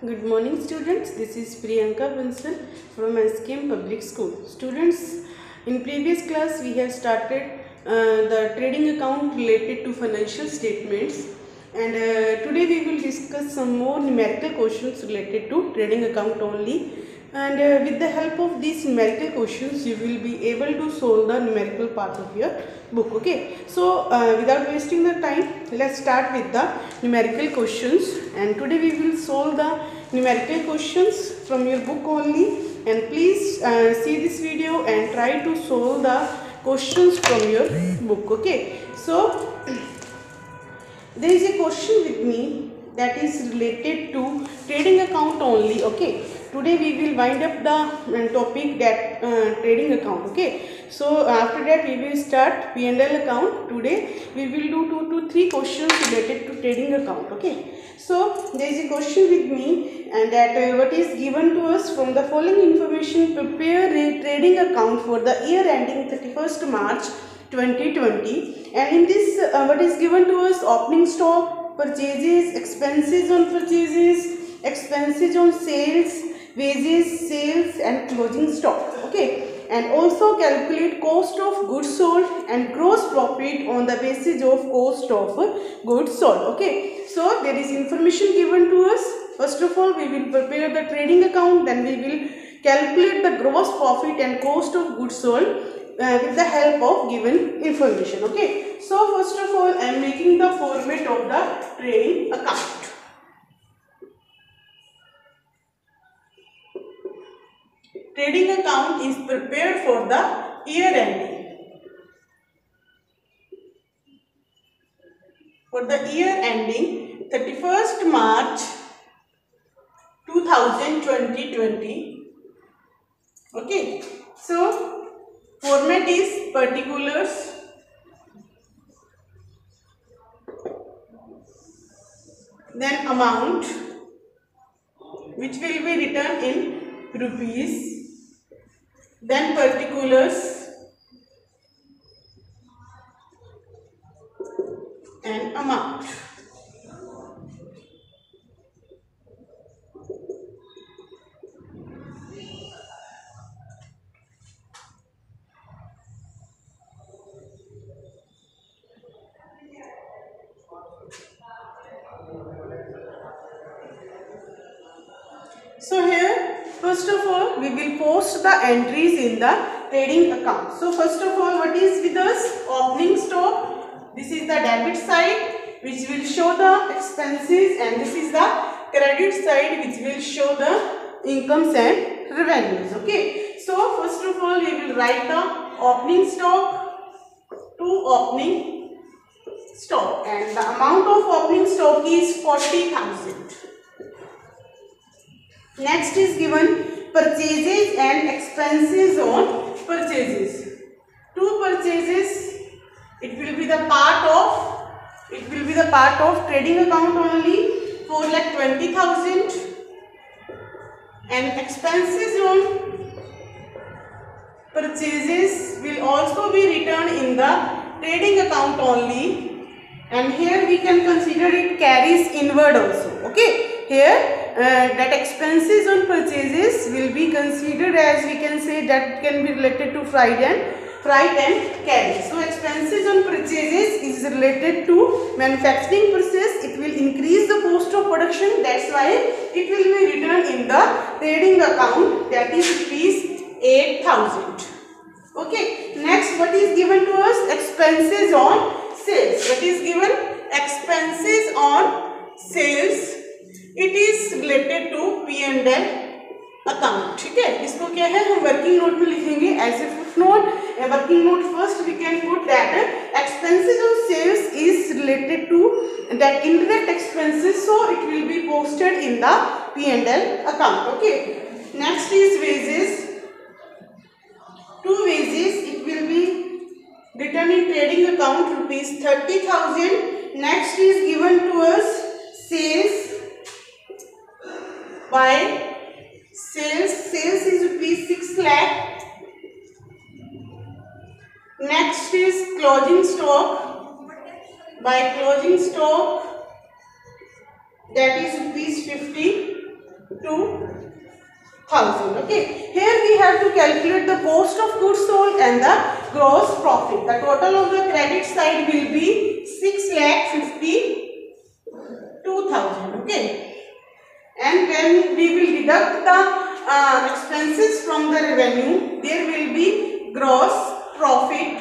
Good morning students, this is Priyanka Bansal from SKM Public School. Students, in previous class we have started the trading account related to financial statements, and today we will discuss some more numerical questions related to trading account only, and with the help of these numerical questions you will be able to solve the numerical part of your book. Okay, so without wasting the time, let's start with the numerical questions, and today we will solve the numerical questions from your book only, and please see this video and try to solve the questions from your book. Okay, so there is a question with me that is related to trading account only. Okay, today we will wind up the topic that trading account. Okay, so after that we will start P&L account. Today we will do 2 to 3 questions related to trading account. Okay, so there is a question with me, and that what is given to us: from the following information, prepare a trading account for the year ending 31st March 2020, and in this what is given to us: opening stock, purchases, expenses on purchases, expenses on sales, wages, sales and closing stock. Okay, and also calculate cost of goods sold and gross profit on the basis of cost of goods sold. Okay, so there is information given to us. First of all, we will prepare the trading account, then we will calculate the gross profit and cost of goods sold with the help of given information. Okay, so first of all I am making the format of the trading account. Trading account is prepared for the year ending. For the year ending 31st March 2020. Okay, so format is particulars, then amount, which will be written in rupees, then particulars and amount. So here, first of all, we will post the entries in the trading account. So first of all, what is with us? Opening stock. This is the debit side, which will show the expenses, and this is the credit side, which will show the incomes and revenues. Okay, so first of all, we will write the opening stock to opening stock, and the amount of opening stock is 40,000. Next is given purchases and expenses on purchases. Two purchases, it will be the part of trading account only, 4,20,000, and expenses on purchases will also be written in the trading account only, and here we can consider it carries inward also. Okay, here that expenses on purchases will be considered as, we can say, that can be related to freight and carry. So expenses on purchases is related to manufacturing process. It will increase the cost of production. That's why it will be written in the trading account, that is rupees 8,000. Okay. Next, what is given to us? Expenses on sales. What is given? Expenses on sales. It is related to P&L account. ठीक है, इसको क्या है, हम working note में लिखेंगे as a footnote. Working note first we can put that expenses on sales is related to that indirect expenses, so it will be posted in the P&L account. Okay. Next is wages. To wages, it will be written in trading account rupees 30,000. Next is given to us sales. By sales is rupees 6 lakh. Next is closing stock. By closing stock, that is rupees 50. 52,000. Okay. Here we have to calculate the cost of goods sold and the gross profit. The total of the credit side will be 6,52,000. Okay. And when we will deduct the expenses from the revenue, there will be gross profit.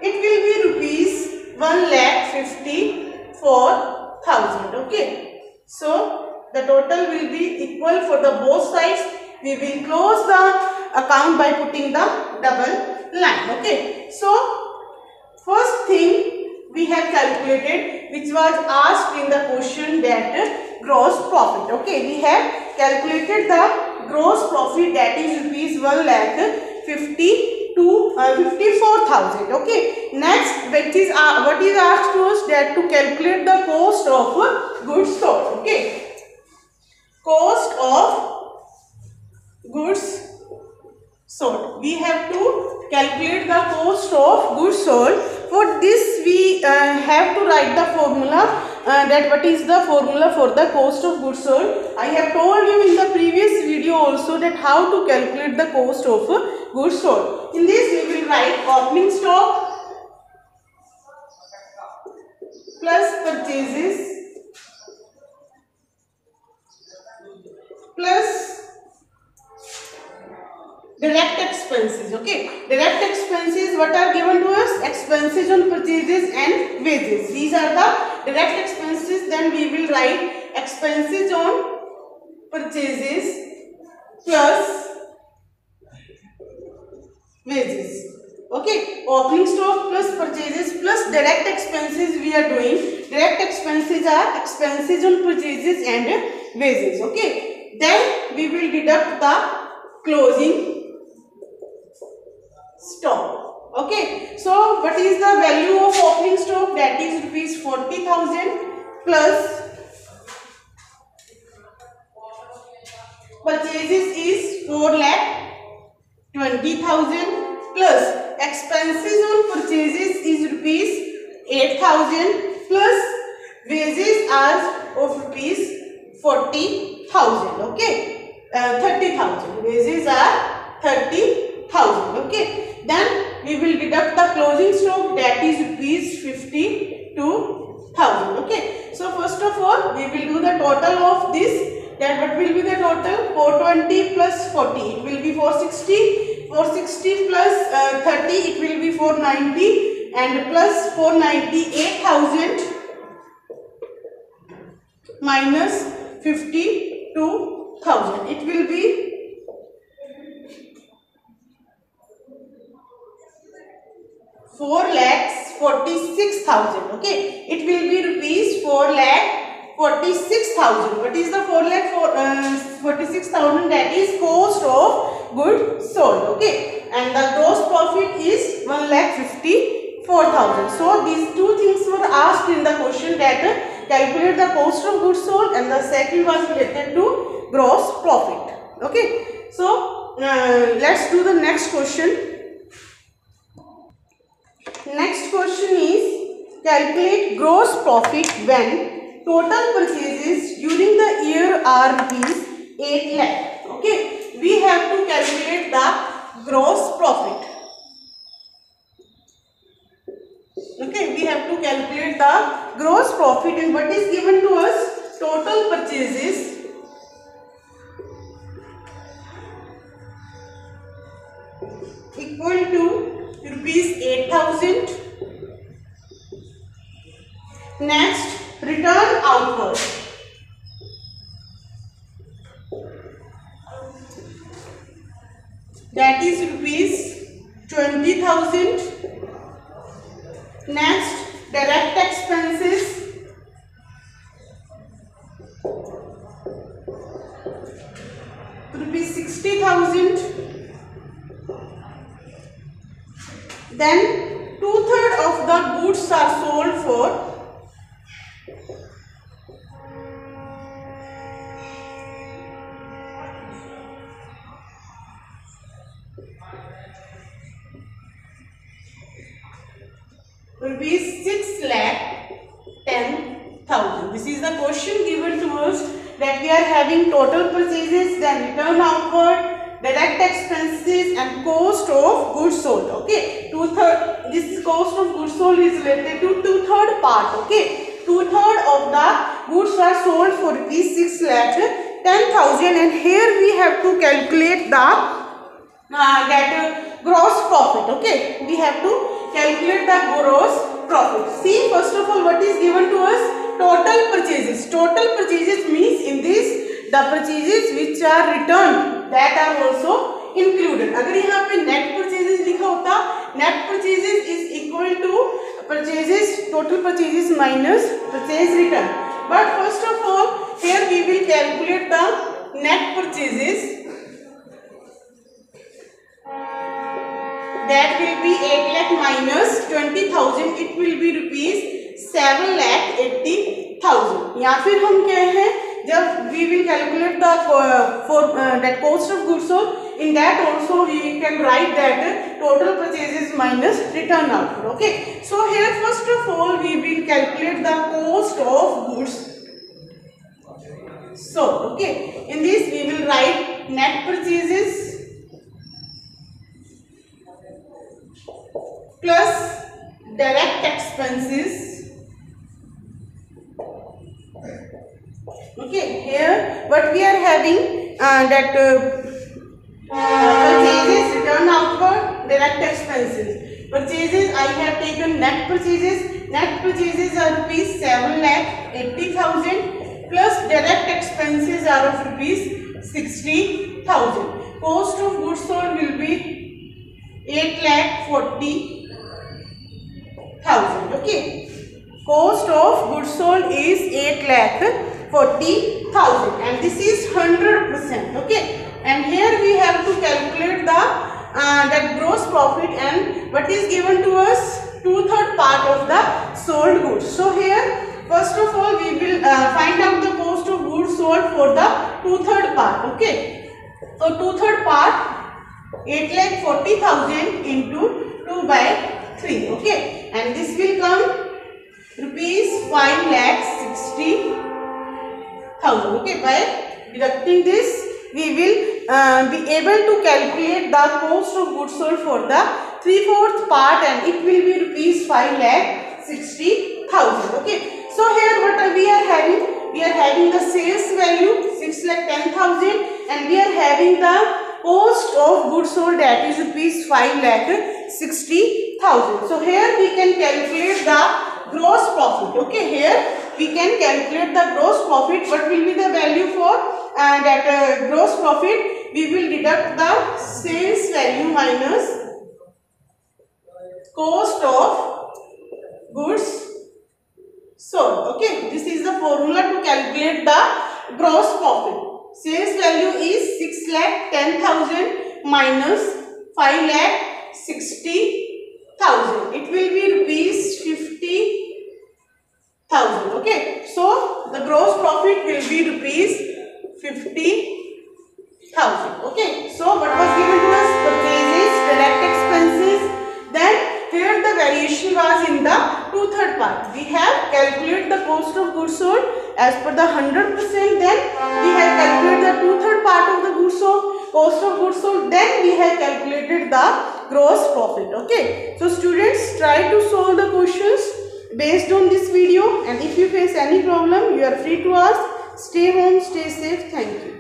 It will be rupees 1,54,000. Okay. So the total will be equal for the both sides. We will close the account by putting the double line. Okay. So first thing we have calculated, which was asked in the question, that gross profit. Okay. We have calculated the gross profit, that is rupees 1,54,000. Okay. Next, what is asked to us, that to calculate the cost of goods sold. Okay. Cost of goods sold. We have to calculate the cost of goods sold. For this we have to write the formula, that what is the formula for the cost of goods sold. I have told you in the previous video also that how to calculate the cost of goods sold. In this we will write opening stock plus purchases plus direct expenses. Okay. Direct expenses, what are given to us? Expenses on purchases and wages. These are the direct expenses. Then we will write expenses on purchases plus wages. Okay. Opening stock plus purchases plus direct expenses we are doing. Direct expenses are expenses on purchases and wages. Okay. Then we will deduct the closing stock. Okay. So what is the value of opening stock? That is rupees 40,000 plus purchases is 4,20,000 plus expenses on purchases is rupees 8,000 plus wages are of rupees 40,000. Okay. 30,000. Wages are 30,000. Okay. Then we will deduct the closing stock, that is rupees 52,000. Okay. So first of all we will do the total of this. That what will be the total? 420 plus 40, it will be 460. 460 plus 30, it will be 490, and plus 498,000 minus 52,000. It will be 4,46,000. Okay. It will be rupees 4,46,000. What is the 4,46,000? That is cost of goods sold. Okay. And the gross profit is 1,54,000. So these two things were asked in the question, that calculate the cost of goods sold, and the second was related to gross profit. Okay. So let's do the next question. Next question is, calculate gross profit when total purchases during the year are rupees 8 lakh. Okay. We have to calculate the gross profit. Okay. We have to calculate the gross profit, and what is given to us? Total purchases equal to rupees 8,000. Next, return outward. That is rupees 20,000. Next, direct expenses. Rupees 60,000. Then 2/3 of the goods are sold for rupees 6,10,000. This is the question given to us. having total purchases, then return outward, direct expenses and cost of goods sold. Okay, this cost of goods sold is related to two-third part. Okay, two-third of the goods are sold for rupees 6,10,000, and here we have to calculate the gross profit. Okay, we have to calculate the gross profit. See, first of all, what is given to us? Total purchases. Total purchases means in this the purchases which are returned, that are also included. अगर यहाँ पे net purchases लिखा होता, net purchases is equal to purchases, total purchases minus purchase return. But first of all, here we will calculate the net purchases. That will be 8 lakh minus 20,000. It will be rupees 7,80,000. या फिर हम क्या है, जब we will calculate the that cost of goods sold, in that also we can write that total purchases minus return output. Okay, so here first of all we will calculate the cost of goods sold. Okay, in this we will write net purchases plus direct expenses. Okay, here what we are having that purchases, return outward, direct expenses. Purchases, I have taken net purchases. Net purchases are rupees 7,80,000 plus direct expenses are of rupees 60,000. Cost of goods sold will be 8,40,000. Okay, cost of goods sold is 8,40,000, and this is 100%. Okay, and here we have to calculate the that gross profit, and what is given to us, two-third part of the sold goods. So here first of all we will find out the cost of goods sold for the two-third part. Okay, so two-third part 8,40,000 into 2/3. Okay, and this will come rupees 5,60,000. Okay, by deducting this we will be able to calculate the cost of goods sold for the 3/4 part, and it will be rupees 5,60,000. Okay, so here what we are having? We are having the sales value 6,10,000, and we are having the cost of goods sold, that is rupees 5,60,000. So here we can calculate the gross profit. Okay, here we can calculate the gross profit. What will be the value for that gross profit? We will deduct the sales value minus cost of goods sold. Okay, this is the formula to calculate the gross profit. Sales value is 6,10,000 minus 5,60,000. It will be rupees 50,000. Okay, so the gross profit will be rupees 50,000. Okay, so what was given to us? Purchases, direct expenses. Then here the variation was in the two-third part. We have calculated the cost of goods sold as per the 100%. Then we have calculated the two-third part of the goods sold, cost of goods sold. Then we have calculated the gross profit. Okay, so students, try to solve the questions based on this video, and if you face any problem, you are free to ask. Stay home, stay safe. Thank you.